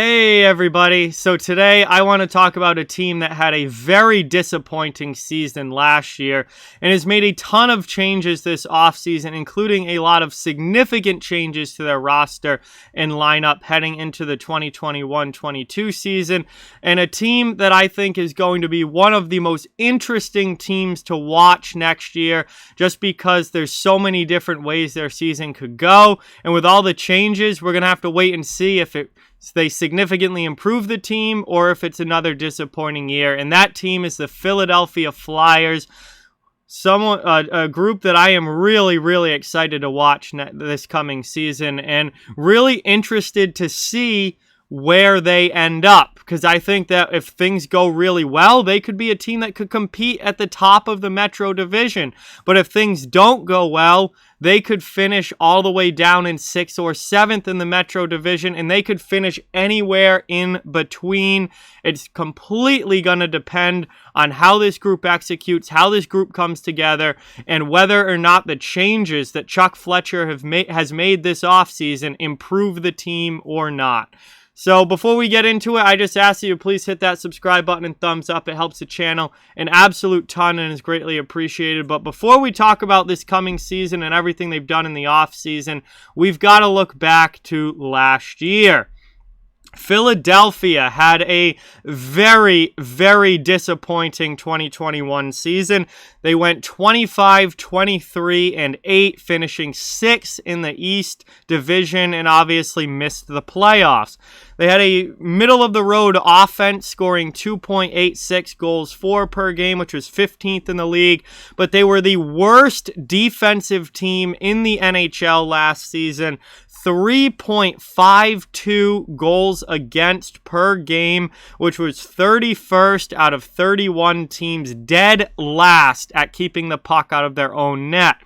Hey everybody, so today I want to talk about a team that had a very disappointing season last year and has made a ton of changes this offseason, including a lot of significant changes to their roster and lineup heading into the 2021-22 season, and a team that I think is going to be one of the most interesting teams to watch next year just because there's so many different ways their season could go, and with all the changes, we're going to have to wait and see if they significantly improve the team or if it's another disappointing year. And that team is the Philadelphia Flyers, a group that I am really excited to watch this coming season and really interested to see where they end up, because I think that if things go really well, they could be a team that could compete at the top of the Metro Division. But if things don't go well, they could finish all the way down in 6th or 7th in the Metro Division, and they could finish anywhere in between. It's completely going to depend on how this group executes, how this group comes together, and whether or not the changes that Chuck Fletcher has made this offseason improve the team or not. So before we get into it, I just ask that you please hit that subscribe button and thumbs up. It helps the channel an absolute ton and is greatly appreciated. But before we talk about this coming season and everything they've done in the offseason, we've got to look back to last year. Philadelphia had a very disappointing 2021 season. They went 25-23-8, finishing 6th in the East Division and obviously missed the playoffs. They had a middle-of-the-road offense, scoring 2.86 goals per game, which was 15th in the league, but they were the worst defensive team in the NHL last season. 3.52 goals against per game, which was 31st out of 31 teams, dead last at keeping the puck out of their own net.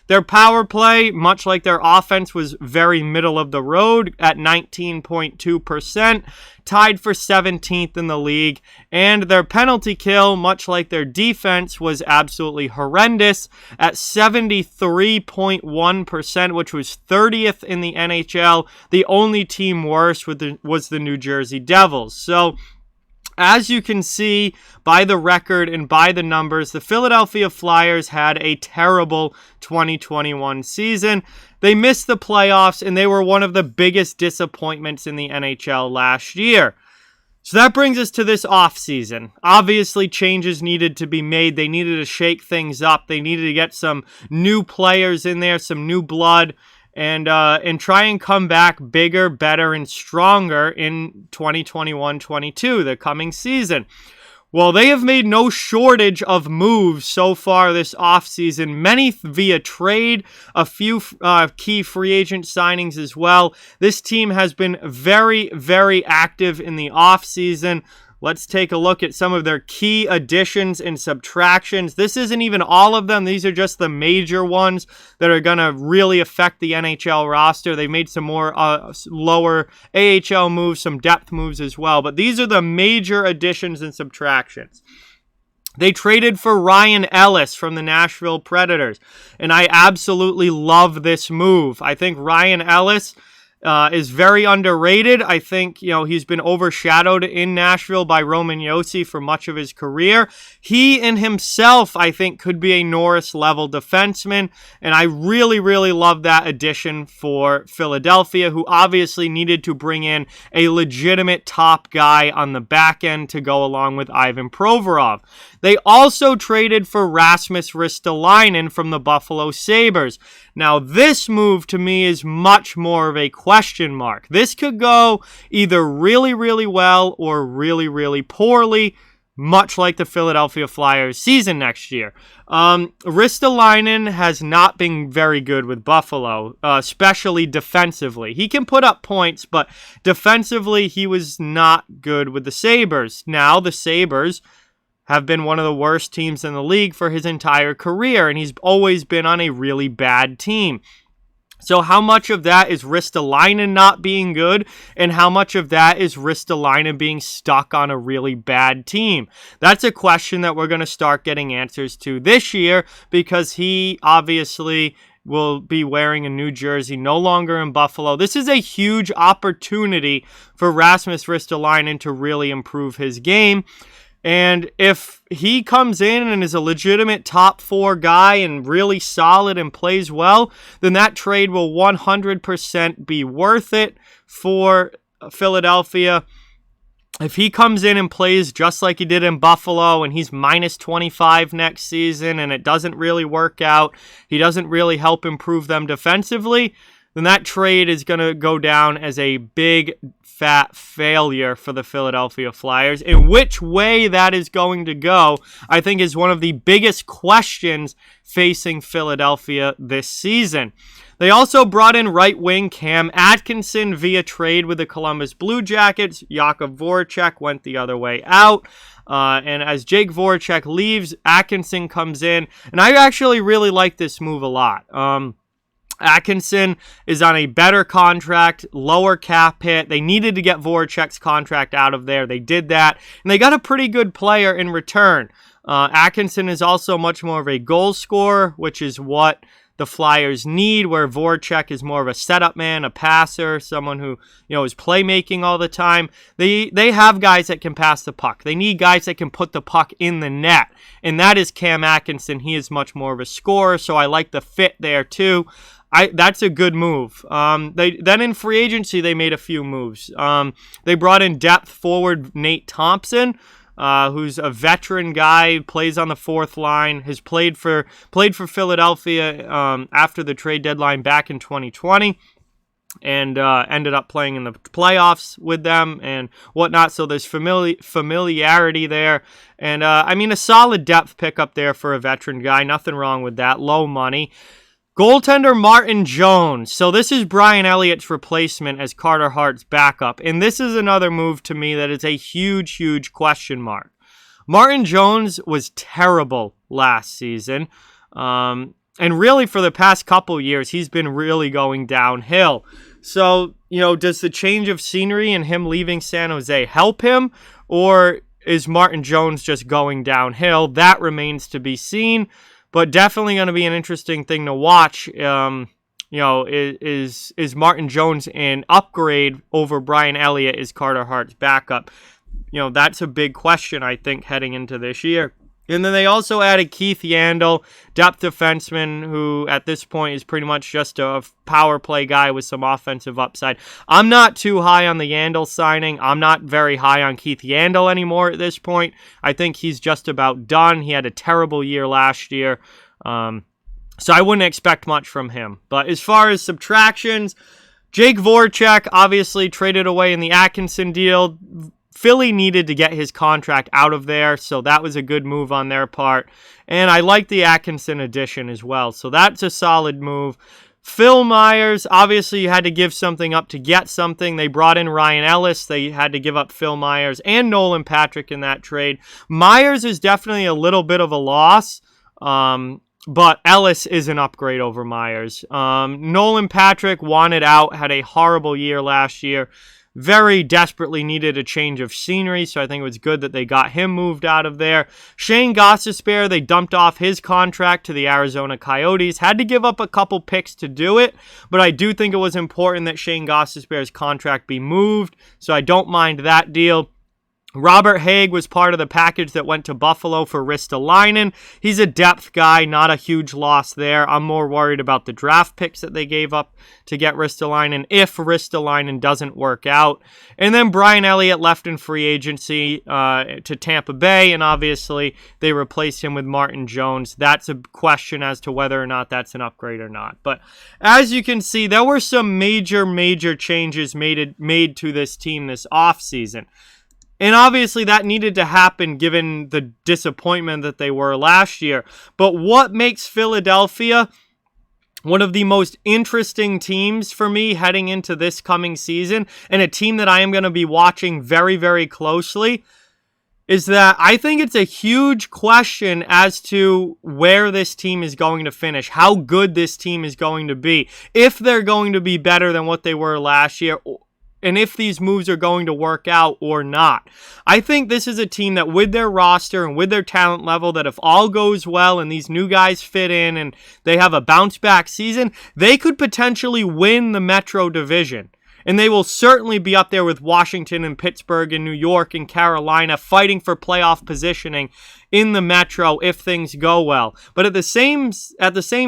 Their power play, much like their offense, was very middle of the road at 19.2%, tied for 17th in the league. And their penalty kill, much like their defense, was absolutely horrendous at 73.1%, which was 30th in the NHL. The only team worse was the New Jersey Devils. So, as you can see by the record and by the numbers, the Philadelphia Flyers had a terrible 2021 season. They missed the playoffs, and they were one of the biggest disappointments in the NHL last year. So that brings us to this offseason. Obviously, changes needed to be made. They needed to shake things up. They needed to get some new players in there, some new blood, and try and come back bigger, better, and stronger in 2021-22, the coming season. Well, they have made no shortage of moves so far this offseason, many via trade, a few key free agent signings as well. This team has been very active in the offseason. Let's take a look at some of their key additions and subtractions. This isn't even all of them. These are just the major ones that are going to really affect the NHL roster. They made some more lower AHL moves, some depth moves as well. But these are the major additions and subtractions. They traded for Ryan Ellis from the Nashville Predators, and I absolutely love this move. I think Ryan Ellis is very underrated. I think, he's been overshadowed in Nashville by Roman Josi for much of his career. He in himself, I think, could be a Norris-level defenseman, and I really love that addition for Philadelphia, who obviously needed to bring in a legitimate top guy on the back end to go along with Ivan Provorov. They also traded for Rasmus Ristolainen from the Buffalo Sabres. Now, this move to me is much more of a question mark. This could go either really well or really poorly, much like the Philadelphia Flyers season next year. Ristolainen has not been very good with Buffalo, especially defensively. He can put up points, but defensively he was not good with the Sabres. Now, the Sabres have been one of the worst teams in the league for his entire career, and he's always been on a really bad team. So how much of that is Ristolainen not being good, and how much of that is Ristolainen being stuck on a really bad team? That's a question that we're going to start getting answers to this year, because he obviously will be wearing a new jersey, no longer in Buffalo. This is a huge opportunity for Rasmus Ristolainen to really improve his game. And if he comes in and is a legitimate top 4 guy and really solid and plays well, then that trade will 100% be worth it for Philadelphia. If he comes in and plays just like he did in Buffalo and he's minus 25 next season and it doesn't really work out, he doesn't really help improve them defensively, then that trade is going to go down as a big fat failure for the Philadelphia Flyers. In which way that is going to go, I think, is one of the biggest questions facing Philadelphia this season. They also brought in right wing Cam Atkinson via trade with the Columbus Blue Jackets. Jakub Voracek went the other way out. And as Jake Voracek leaves, Atkinson comes in. And I actually really like this move a lot. Atkinson is on a better contract, lower cap hit. They needed to get Voracek's contract out of there. They did that, and they got a pretty good player in return. Atkinson is also much more of a goal scorer, which is what the Flyers need, where Voracek is more of a setup man, a passer, someone who, is playmaking all the time. They have guys that can pass the puck. They need guys that can put the puck in the net, and that is Cam Atkinson. He is much more of a scorer, so I like the fit there too. That's a good move. Then in free agency, they made a few moves. They brought in depth forward Nate Thompson, who's a veteran guy, plays on the 4th line, has played for Philadelphia after the trade deadline back in 2020, and ended up playing in the playoffs with them and whatnot. So there's familiarity there, and a solid depth pickup there for a veteran guy. Nothing wrong with that. Low money. Goaltender Martin Jones. So this is Brian Elliott's replacement as Carter Hart's backup. And this is another move to me that is a huge, huge question mark. Martin Jones was terrible last season. And really for the past couple years, he's been really going downhill. So, does the change of scenery and him leaving San Jose help him? Or is Martin Jones just going downhill? That remains to be seen. But definitely going to be an interesting thing to watch. Is Martin Jones an upgrade over Brian Elliott as Carter Hart's backup? That's a big question, I think, heading into this year. And then they also added Keith Yandel, depth defenseman, who at this point is pretty much just a power play guy with some offensive upside. I'm not too high on the Yandel signing. I'm not very high on Keith Yandel anymore at this point. I think he's just about done. He had a terrible year last year. So I wouldn't expect much from him. But as far as subtractions, Jake Voracek obviously traded away in the Atkinson deal. Philly needed to get his contract out of there, so that was a good move on their part. And I like the Atkinson addition as well, so that's a solid move. Phil Myers, obviously you had to give something up to get something. They brought in Ryan Ellis. They had to give up Phil Myers and Nolan Patrick in that trade. Myers is definitely a little bit of a loss, but Ellis is an upgrade over Myers. Nolan Patrick wanted out, had a horrible year last year. Very desperately needed a change of scenery, so I think it was good that they got him moved out of there. Shane Gostisbehere, they dumped off his contract to the Arizona Coyotes. Had to give up a couple picks to do it, but I do think it was important that Shane Gostisbehere's contract be moved, so I don't mind that deal. Robert Haig was part of the package that went to Buffalo for Ristolainen. He's a depth guy, not a huge loss there. I'm more worried about the draft picks that they gave up to get Ristolainen if Ristolainen doesn't work out. And then Brian Elliott left in free agency to Tampa Bay, and obviously they replaced him with Martin Jones. That's a question as to whether or not that's an upgrade or not. But as you can see, there were some major changes made to this team this offseason. And obviously that needed to happen given the disappointment that they were last year. But what makes Philadelphia one of the most interesting teams for me heading into this coming season, and a team that I am going to be watching very, very closely, is that I think it's a huge question as to where this team is going to finish, how good this team is going to be, if they're going to be better than what they were last year, and if these moves are going to work out or not. I think this is a team that with their roster and with their talent level, that if all goes well and these new guys fit in and they have a bounce back season, they could potentially win the Metro Division. And they will certainly be up there with Washington and Pittsburgh and New York and Carolina fighting for playoff positioning in the Metro if things go well. But at the same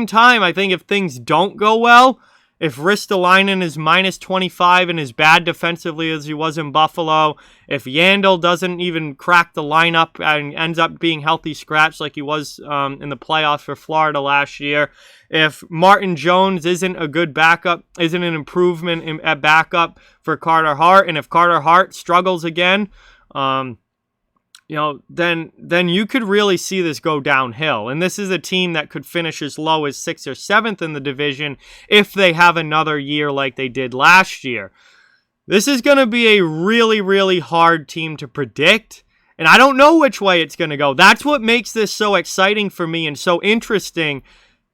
time, I think if things don't go well, if Ristolainen is minus 25 and as bad defensively as he was in Buffalo, if Yandel doesn't even crack the lineup and ends up being healthy scratch like he was in the playoffs for Florida last year, if Martin Jones isn't a good backup, isn't an improvement at backup for Carter Hart, and if Carter Hart struggles again, then you could really see this go downhill. And this is a team that could finish as low as 6th or 7th in the division if they have another year like they did last year. This is going to be a really, really hard team to predict. And I don't know which way it's going to go. That's what makes this so exciting for me and so interesting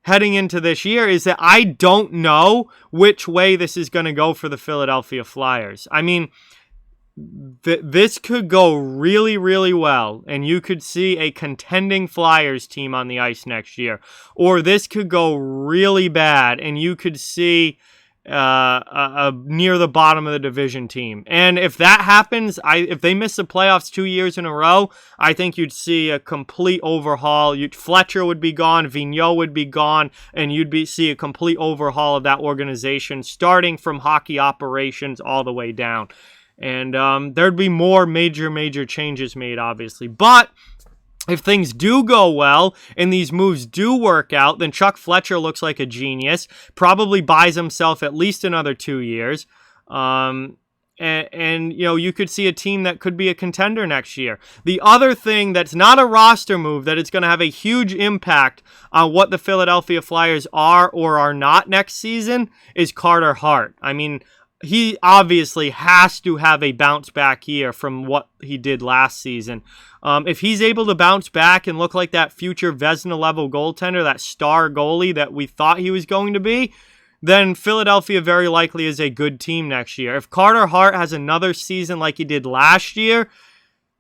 heading into this year, is that I don't know which way this is going to go for the Philadelphia Flyers. I mean, this could go really, really well, and you could see a contending Flyers team on the ice next year. Or this could go really bad, and you could see a near the bottom of the division team. And if that happens, if they miss the playoffs 2 years in a row, I think you'd see a complete overhaul. Fletcher would be gone, Vigneault would be gone, and you'd see a complete overhaul of that organization, starting from hockey operations all the way down. And there'd be more major changes made, obviously. But if things do go well and these moves do work out, then Chuck Fletcher looks like a genius. Probably buys himself at least another 2 years. And you could see a team that could be a contender next year. The other thing that's not a roster move that is going to have a huge impact on what the Philadelphia Flyers are or are not next season is Carter Hart. I mean, he obviously has to have a bounce back year from what he did last season. If he's able to bounce back and look like that future Vezina level goaltender, that star goalie that we thought he was going to be, then Philadelphia very likely is a good team next year. If Carter Hart has another season like he did last year,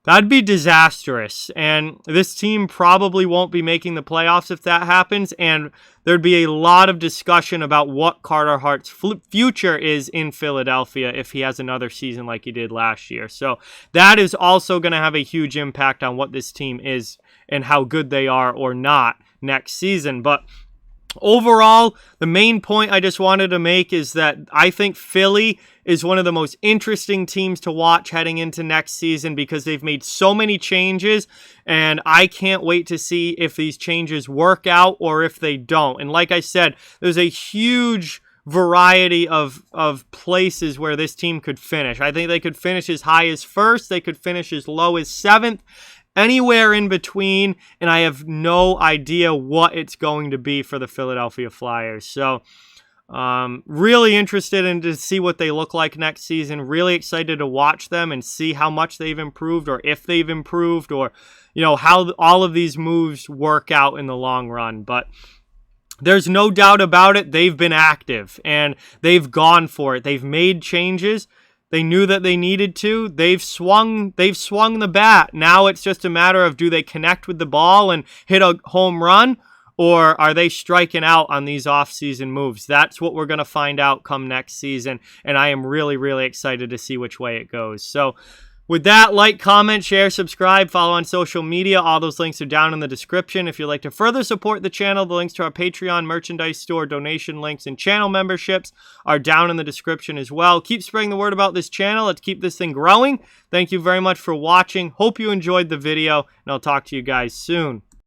that'd be disastrous. And this team probably won't be making the playoffs if that happens. And there'd be a lot of discussion about what Carter Hart's future is in Philadelphia if he has another season like he did last year. So that is also going to have a huge impact on what this team is and how good they are or not next season. But overall, the main point I just wanted to make is that I think Philly is one of the most interesting teams to watch heading into next season because they've made so many changes, and I can't wait to see if these changes work out or if they don't. And like I said, there's a huge variety of places where this team could finish. I think they could finish as high as 1st, they could finish as low as 7th, anywhere in between, and I have no idea what it's going to be for the Philadelphia Flyers. So, really interested in to see what they look like next season. Really excited to watch them and see how much they've improved, or if they've improved, or how all of these moves work out in the long run. But there's no doubt about it. They've been active and they've gone for it. They've made changes. They knew that they needed to. They've swung the bat. Now it's just a matter of, do they connect with the ball and hit a home run, or are they striking out on these offseason moves? That's what we're going to find out come next season, and I am really, really excited to see which way it goes. So with that, like, comment, share, subscribe, follow on social media. All those links are down in the description. If you'd like to further support the channel, the links to our Patreon merchandise store, donation links, and channel memberships are down in the description as well. Keep spreading the word about this channel. Let's keep this thing growing. Thank you very much for watching. Hope you enjoyed the video, and I'll talk to you guys soon.